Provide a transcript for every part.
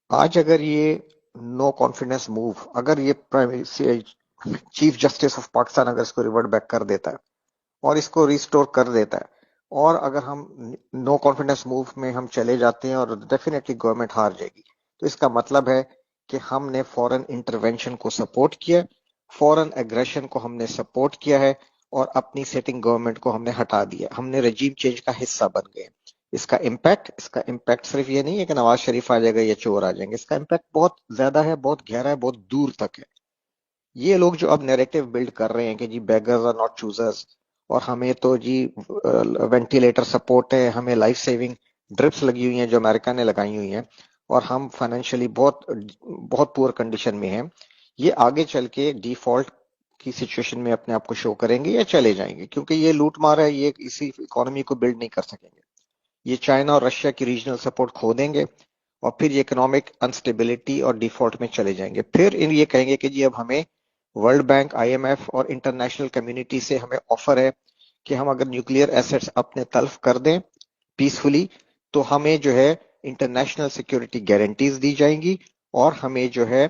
آج اگر یہ نو کانفیڈنس موو، اگر یہ چیف جسٹس آف پاکستان اگر اس کو ریورٹ بیک کر دیتا ہے اور اس کو ریسٹور کر دیتا ہے، اور اگر ہم نو کانفیڈنس موو میں ہم چلے جاتے ہیں اور ڈیفینیٹلی گورنمنٹ ہار جائے گی، تو اس کا مطلب ہے کہ ہم نے فورن انٹرونشن کو سپورٹ کیا، فورن ایگریشن کو ہم نے سپورٹ کیا ہے، اور اپنی سیٹنگ گورنمنٹ کو ہم نے ہٹا دیا، ہم نے رجیم چینج کا حصہ بن گئے۔ اس کا امپیکٹ صرف یہ نہیں ہے کہ نواز شریف آ جائے گا یا چور آ جائیں گے، اس کا امپیکٹ بہت زیادہ ہے، بہت گہرا ہے، بہت دور تک ہے۔ یہ لوگ جو اب نیریٹو بلڈ کر رہے ہیں کہ جی بیگرز آر ناٹ چوزرز، اور ہمیں تو جی وینٹیلیٹر سپورٹ ہے، ہمیں لائف سیونگ ڈرپس لگی ہوئی ہیں جو امریکہ نے لگائی ہوئی ہیں، اور ہم فائنینشلی بہت بہت پور کنڈیشن میں ہیں، یہ آگے چل کے ڈیفالٹ کی سچویشن میں اپنے آپ کو شو کریں گے یا چلے جائیں گے، کیونکہ یہ لوٹ مار ہے، یہ اسی اکانومی کو بلڈ نہیں کر سکیں گے۔ یہ چائنا اور رشیا کی ریجنل سپورٹ کھو دیں گے، اور پھر یہ اکنامک انسٹیبلٹی اور ڈیفالٹ میں چلے جائیں گے۔ پھر یہ کہیں گے کہ جی اب ہمیں World Bank, I M F اور انٹرنیشنل کمیونٹی سے ہمیں آفر ہے کہ ہم اگر نیوکلیئر ایسٹس اپنے تلف کر دیں پیسفلی، تو ہمیں جو ہے انٹرنیشنل سیکورٹی گارنٹیز دی جائیں گی، اور ہمیں جو ہے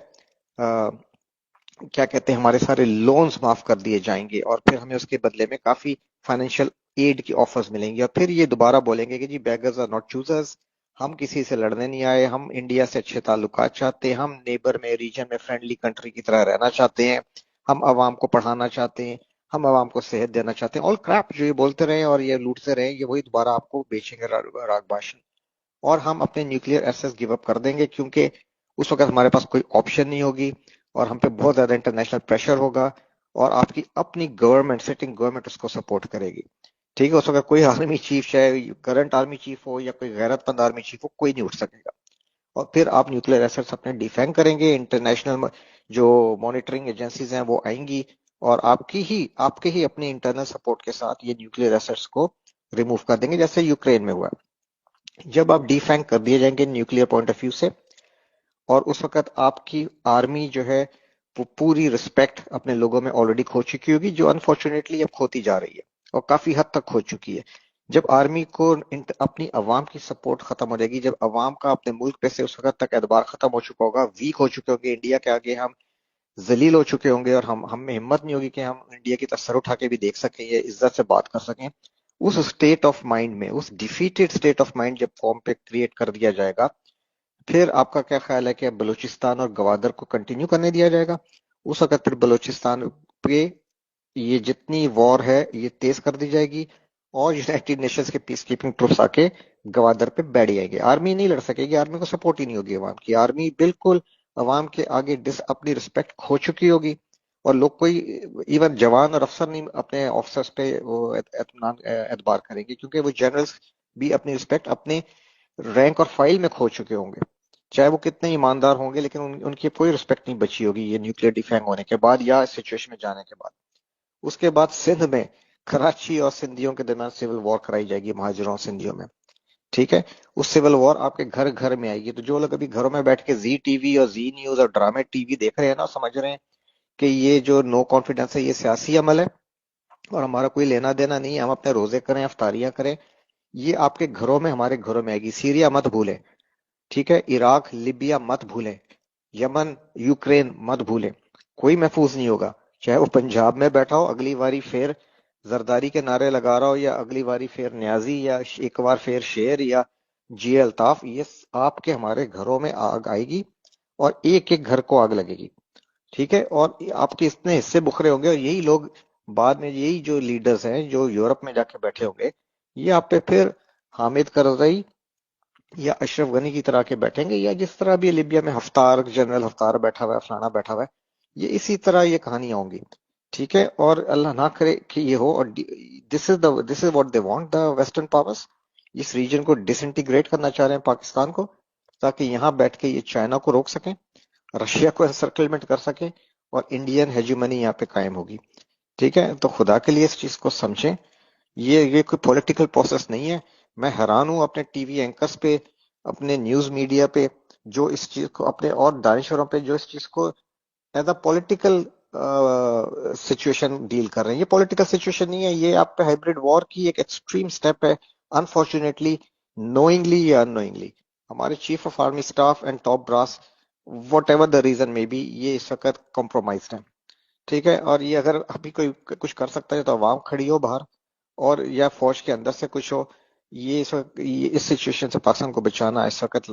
کیا کہتے ہیں، ہمارے سارے لونز معاف کر دیے جائیں گے، اور پھر ہمیں اس کے بدلے میں کافی فائنینشیل ایڈ کی آفرز ملیں گی، اور پھر یہ دوبارہ بولیں گے کہ جی بیگرز آر ناٹ چوزرز، ہم کسی سے لڑنے نہیں آئے، ہم انڈیا سے اچھے تعلقات چاہتے ہیں، ہم نیبر میں، ریجن میں فرینڈلی کنٹری کی طرح رہنا چاہتے ہیں، ہم عوام کو پڑھانا چاہتے ہیں، ہم عوام کو صحت دینا چاہتے ہیں، آل کریپ جو یہ بولتے رہے اور یہ لوٹتے رہے، یہ وہی دوبارہ آپ کو بیچیں گے راگ باشن۔ اور ہم اپنے نیوکلیئر ایسس گیو اپ کر دیں گے، کیونکہ اس وقت ہمارے پاس کوئی آپشن نہیں ہوگی، اور ہم پہ بہت زیادہ انٹرنیشنل پریشر ہوگا، اور آپ کی اپنی گورنمنٹ، سٹنگ گورنمنٹ اس کو سپورٹ کرے گی۔ ٹھیک ہے، اس وقت کوئی آرمی چیف، چاہے کرنٹ آرمی چیف ہو یا کوئی غیرت مند آرمی چیف ہو، کوئی نہیں اٹھ سکے گا، اور پھر آپ نیوکلیئر ایسٹس اپنے ڈیفینگ کریں گے، انٹرنیشنل جو مانیٹرنگ ایجنسیز ہیں وہ آئیں گی، اور آپ کے ہی اپنے انٹرنل سپورٹ کے ساتھ یہ نیوکلیئر ایسٹس کو ریموو کر دیں گے، جیسے یوکرین میں ہوا۔ جب آپ ڈیفینگ کر دیے جائیں گے نیوکلیئر پوائنٹ آف ویو سے، اور اس وقت آپ کی آرمی جو ہے وہ پوری رسپیکٹ اپنے لوگوں میں آلریڈی کھو چکی ہوگی، جو انفارچونیٹلی اب کھوتی جا رہی ہے اور کافی حد تک کھو چکی ہے۔ جب آرمی کو اپنی عوام کی سپورٹ ختم ہو جائے گی، جب عوام کا اپنے ملک پہ سے اس وقت تک اعتبار ختم ہو چکا ہوگا، ویک ہو چکے ہوں گے، انڈیا کے آگے ہم ذلیل ہو چکے ہوں گے، اور ہم میں ہمت نہیں ہوگی کہ ہم انڈیا کی طرف سر اٹھا کے بھی دیکھ سکیں یا عزت سے بات کر سکیں، اس اسٹیٹ آف مائنڈ میں، اس ڈیفیٹڈ اسٹیٹ آف مائنڈ جب قوم پہ کریٹ کر دیا جائے گا، پھر آپ کا کیا خیال ہے کہ بلوچستان اور گوادر کو کنٹینیو کرنے دیا جائے گا؟ اس وقت پھر بلوچستان پہ یہ جتنی وار ہے یہ تیز کر دی جائے گی، اور یونائٹڈ نیشنز کے پیس کیپنگ ٹروپس آ کے گوادر پہ بیٹھ جائے گی۔ آرمی نہیں لڑ سکے گی، آرمی کو سپورٹ ہی نہیں ہوگی عوام کی، آرمی بالکل عوام کے آگے اپنی رسپیکٹ کھو چکی ہوگی، اور لوگ کوئی ایون جوان اور افسر نہیں اپنے آفیسرز پہ وہ اعتبار کریں گے، کیونکہ وہ جنرلز بھی اپنی رسپیکٹ اپنے رینک اور فائل میں کھو چکے ہوں گے، چاہے وہ کتنے ایماندار ہوں گے، لیکن ان کی کوئی رسپیکٹ نہیں بچی ہوگی یہ نیوکلیئر ڈیفینگ ہونے کے بعد یا اس سچویشن میں جانے کے بعد۔ اس کے بعد سندھ میں کراچی اور سندھیوں کے درمیان سول وار کرائی جائے گی، مہاجروں اور سندھیوں میں۔ ٹھیک ہے، اس سول وار آپ کے گھر گھر میں آئے گی، تو جو لوگ ابھی گھروں میں بیٹھ کے زی ٹی وی اور زی نیوز اور ڈرامے ٹی وی دیکھ رہے ہیں نا، سمجھ رہے ہیں کہ یہ جو نو کانفیڈنس ہے یہ سیاسی عمل ہے اور ہمارا کوئی لینا دینا نہیں ہے، ہم اپنے روزے کریں، افطاریاں کریں، یہ آپ کے گھروں میں، ہمارے گھروں میں آئے گی۔ سیریا مت بھولیں، ٹھیک ہے، عراق، لیبیا مت بھولیں، یمن، یوکرین مت بھولیں، کوئی محفوظ نہیں ہوگا، چاہے وہ پنجاب میں بیٹھا ہو اگلی باری پھر زرداری کے نعرے لگا رہا ہو، یا اگلی باری پھر نیازی، یا ایک بار پھر شیر، یا جی الطاف، یہ آپ کے ہمارے گھروں میں آگ آئے گی، اور ایک ایک گھر کو آگ لگے گی۔ ٹھیک ہے، اور آپ کے اتنے حصے بکھرے ہوں گے، اور یہی لوگ بعد میں، یہی جو لیڈرز ہیں جو یورپ میں جا کے بیٹھے ہوں گے، یہ آپ پہ پھر حامد کرزئی یا اشرف غنی کی طرح کے بیٹھیں گے، یا جس طرح بھی لیبیا میں ہفتار، جنرل ہفتار بیٹھا ہوا ہے، فلانا بیٹھا ہوا ہے، یہ اسی طرح یہ کہانیاں ہوں گی۔ ٹھیک ہے، اور اللہ نہ کرے کہ یہ ہو، اور this is what they want the western powers, اس ریجن کو ڈس انٹیگریٹ کرنا چاہ رہے ہیں پاکستان کو، تاکہ یہاں بیٹھ کے یہ چائنا کو روک سکیں، رشیا کو انسرکلمنٹ کر سکیں، اور انڈین ہیجیمنی یہاں پہ قائم ہوگی۔ ٹھیک ہے، تو خدا کے لیے اس چیز کو سمجھیں، یہ کوئی پولیٹیکل پروسیس نہیں ہے۔ میں حیران ہوں اپنے ٹی وی اینکرز پہ، اپنے نیوز میڈیا پہ، جو اس چیز کو، اپنے اور دانشوروں پہ جو اس چیز کو as a political situation deal کر رہے ہیں۔ یہ پولیٹیکل سچویشن نہیں ہے، یہ آپ پہ ہائبرڈ وار کی ایک ایکسٹریم سٹیپ ہے، انفارچونیٹلی، نوئنگلی یا ان نوئنگلی۔ ہمارے chief of army staff and top brass what ever the reason میں بھی یہ اس وقت کمپرومائزڈ ہے. ٹھیک ہے، اور یہ اگر ابھی کوئی کچھ کر سکتا ہے تو عوام کھڑی ہو باہر، اور یا فوج کے اندر سے کچھ ہو. یہ اس وقت اس سچویشن سے پاکستان کو بچانا اس وقت